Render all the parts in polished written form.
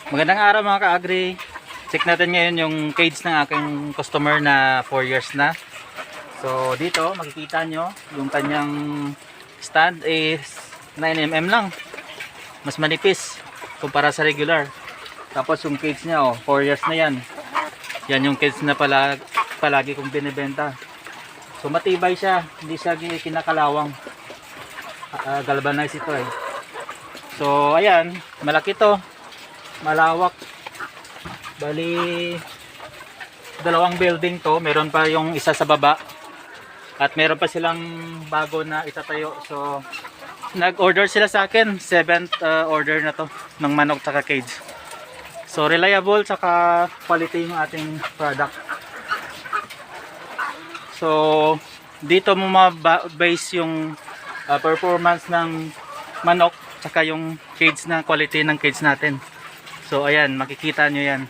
Magandang araw mga ka-agri. Check natin ngayon yung cage ng aking customer na 4 years na. So dito makikita nyo yung kanyang stand is 9mm lang. Mas manipis kumpara sa regular. Tapos yung cage niya 4 years na yan. Yan yung cage na palagi kong binibenta. So matibay siya, hindi siya kinakalawang. Galvanized ito eh. So ayan, malaki to. Malawak. Bali dalawang building to, meron pa yung isa sa baba at meron pa silang bago na itatayo. So nag-order sila sa akin, 7th order na to ng manok tsaka cage. So reliable tsaka quality yung ating product. So dito mo ma-base yung performance ng manok tsaka yung cage na quality ng cage natin. So ayan, makikita nyo yan.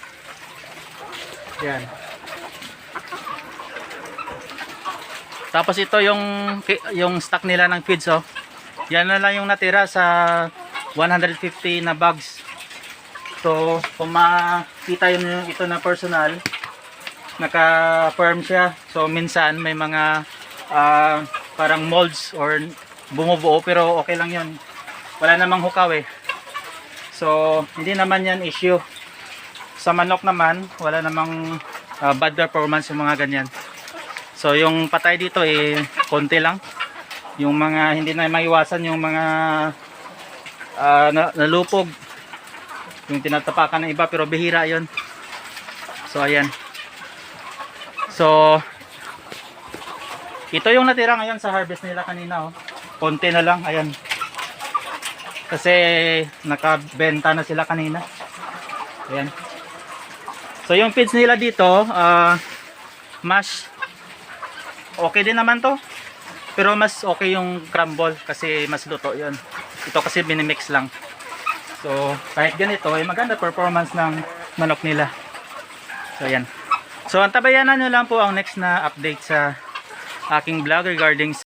Yan. Tapos ito yung stock nila ng feeds Yan na lang yung natira sa 150 na bags. So kung makita yun ito na personal, naka-firm siya. So minsan may mga parang molds or bumubuo, pero okay lang yun. Wala namang hukaw eh. So hindi naman yan issue. Sa manok naman wala namang bad performance yung mga ganyan. So yung patay dito konti lang. Yung mga hindi na maiwasan, yung mga nalupog, yung tinatapakan ng iba, pero bihira yon. So ayan. So ito yung natira ngayon sa harvest nila kanina konti na lang, ayan. Kasi nakabenta na sila kanina. Ayan. So yung feeds nila dito, mash. Okay din naman to. Pero mas okay yung crumble kasi mas luto yun. Ito kasi binimix lang. So kahit ganito, maganda performance ng manok nila. So ayan. So antabayanan nyo lang po ang next na update sa aking vlog regarding